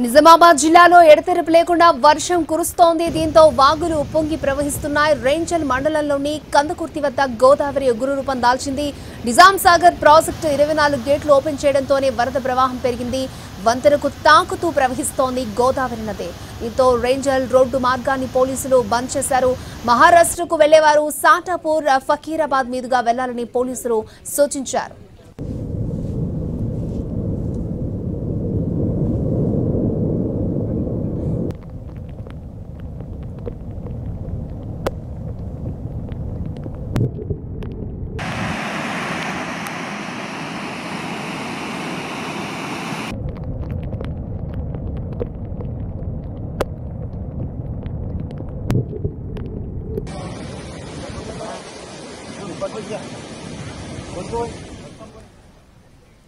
నిజామాబాద్ జిల్లాలో ఎడతెరిపి లేకుండా వర్షం కురుస్తోంది. దీంతో వాగులు ఉప్పొంగి ప్రవహిస్తున్నాయి. రేంజల్ మండలంలోని కందకుర్తి వద్ద గోదావరి ఉగ్రరూపం దాల్చింది. నిజాం సాగర్ ప్రాజెక్టు 24 గేట్లు ఓపెన్ చేయడంతోనే వరద ప్రవాహం పెరిగింది. వంతెనకు తాకుతూ ప్రవహిస్తోంది గోదావరి నది. దీంతో రేంజల్ రోడ్డు మార్గాన్ని పోలీసులు బంద్ చేశారు. మహారాష్ట్రకు వెళ్లేవారు సాటాపూర్, ఫకీరాబాద్ మీదుగా వెళ్లాలని పోలీసులు సూచించారు.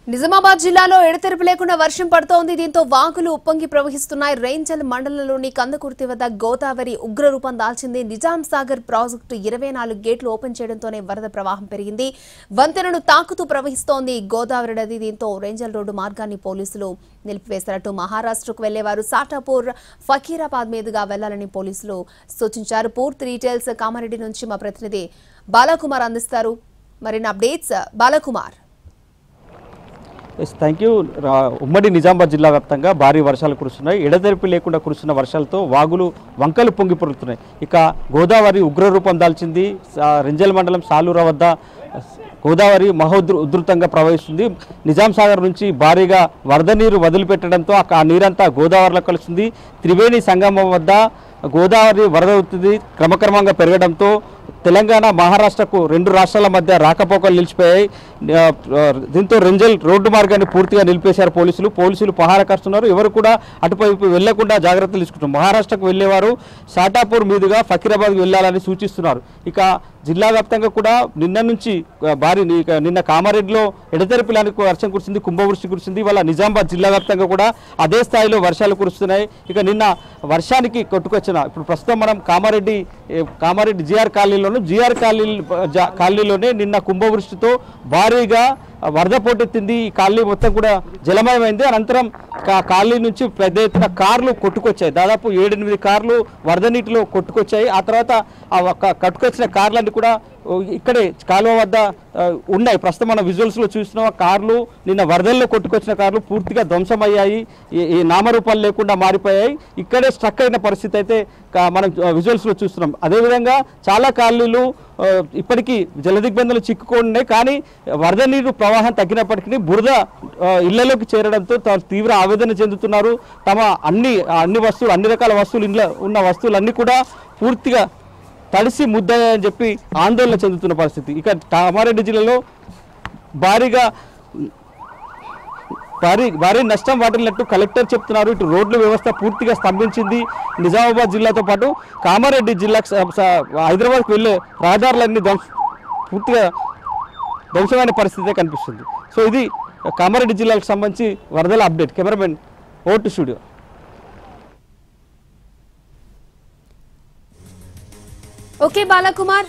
నిజామాబాద్ జిల్లాలో ఎడతెరిపి లేకుండా వర్షం పడుతోంది. దీంతో వాగులు ఉప్పొంగి ప్రవహిస్తున్నాయి. రేంజల్ మండలంలోని కందకుర్తి వద్ద గోదావరి ఉగ్రరూపం దాల్చింది. నిజాం సాగర్ ప్రాజెక్టు 24 గేట్లు ఓపెన్ చేయడంతోనే వరద ప్రవాహం పెరిగింది. వంతెనను తాకుతూ ప్రవహిస్తోంది గోదావరి నది. దీంతో రేంజల్ రోడ్డు మార్గాన్ని పోలీసులు నిలిపివేశారట. మహారాష్ట్రకు వెళ్లేవారు సాటాపూర్, ఫకీరాబాద్ మీదుగా వెళ్లాలని పోలీసులు సూచించారు. పూర్తి డీటెయిల్స్ కామారెడ్డి నుంచి మా ప్రతినిధి బాలకుమార్ అందిస్తారు. మరిన్ని అప్డేట్స్ బాలకుమార్. Thank you. ఉమ్మడి నిజామాబాద్ జిల్లా వ్యాప్తంగా భారీ వర్షాలు కురుస్తున్నాయి. ఎడతెరిపి లేకుండా కురుస్తున్న వర్షాలతో వాగులు వంకలు పొంగి పొరుతున్నాయి. ఇక గోదావరి ఉగ్రరూపం దాల్చింది. రెంజల్ మండలం సాలూర వద్ద గోదావరి ఉధృతంగా ప్రవహిస్తుంది. నిజాం సాగర్ నుంచి భారీగా వరద నీరు వదిలిపెట్టడంతో ఆ నీరంతా గోదావరిలో కలుస్తుంది. త్రివేణి సంగమం వద్ద గోదావరి వరద ఉధృతి క్రమక్రమంగా పెరగడంతో తెలంగాణ, మహారాష్ట్రకు 2 రాష్ట్రాల మధ్య రాకపోకలు నిలిచిపోయాయి. దీంతో రెంజల్ రోడ్డు మార్గాన్ని పూర్తిగా నిలిపేశారు పోలీసులు పహారా కాస్తున్నారు. ఎవరు కూడా అటువైపు వెళ్లకుండా జాగ్రత్తలు తీసుకుంటున్నారు. మహారాష్ట్రకు వెళ్లేవారు సాటాపూర్ మీదుగా ఫకీరాబాద్కు వెళ్లాలని సూచిస్తున్నారు. ఇక జిల్లా వ్యాప్తంగా కూడా నిన్న నుంచి నిన్న కామారెడ్డిలో ఎడతెరిపి లేని వర్షం కురిసింది, కుంభవృష్టి కురిసింది. ఇవాళ నిజామాబాద్ జిల్లా వ్యాప్తంగా కూడా అదే స్థాయిలో వర్షాలు కురుస్తున్నాయి. ఇక నిన్న వర్షానికి కొట్టుకొచ్చిన ఇప్పుడు ప్రస్తుతం మనం కామారెడ్డి జిఆర్ కాలనీలోనే నిన్న కుంభవృష్టితో భారీగా వరద పోటెత్తింది. ఈ కాలనీ మొత్తం కూడా జలమయమైంది. అనంతరం కాలనీ నుంచి పెద్ద ఎత్తున కార్లు కొట్టుకొచ్చాయి. దాదాపు 7-8 కార్లు వరద నీటిలో కొట్టుకొచ్చాయి. ఆ తర్వాత కట్టుకొచ్చిన కార్లన్నీ కూడా ఇక్కడే కాలువ వద్ద ఉన్నాయి. ప్రస్తుతం మన విజువల్స్లో చూస్తున్నాం. కార్లు నిన్న వరదల్లో కొట్టుకొచ్చిన కార్లు పూర్తిగా ధ్వంసమయ్యాయి, ఈ నామరూపాలు లేకుండా మారిపోయాయి. ఇక్కడే స్ట్రక్ అయిన పరిస్థితి అయితే మనం విజువల్స్లో చూస్తున్నాం. అదేవిధంగా చాలా కాలనీలు ఇప్పటికీ జలదిగ్బంధంలో చిక్కుకున్నాయి. కానీ వరద నీరు ప్రవాహం తగ్గినప్పటికీ బురద ఇళ్లలోకి చేరడంతో తీవ్ర ఆవేదన చెందుతున్నారు. తమ అన్ని రకాల వస్తువులు, ఇంట్లో ఉన్న వస్తువులన్నీ కూడా పూర్తిగా తడిసి ముద్దయ్యాయని చెప్పి ఆందోళన చెందుతున్న పరిస్థితి. ఇక కామారెడ్డి జిల్లాలో భారీ నష్టం వాటిల్లినట్టు కలెక్టర్ చెప్తున్నారు. ఇటు రోడ్ల వ్యవస్థ పూర్తిగా స్తంభించింది. నిజామాబాద్ జిల్లాతో పాటు కామారెడ్డి జిల్లాకు హైదరాబాద్కు వెళ్ళే రహదారులన్నీ పూర్తిగా ధ్వంసమైన పరిస్థితే కనిపిస్తుంది. సో ఇది కామారెడ్డి జిల్లాకు సంబంధించి వరదల update. Cameraman vote studio. Okay Balakumar.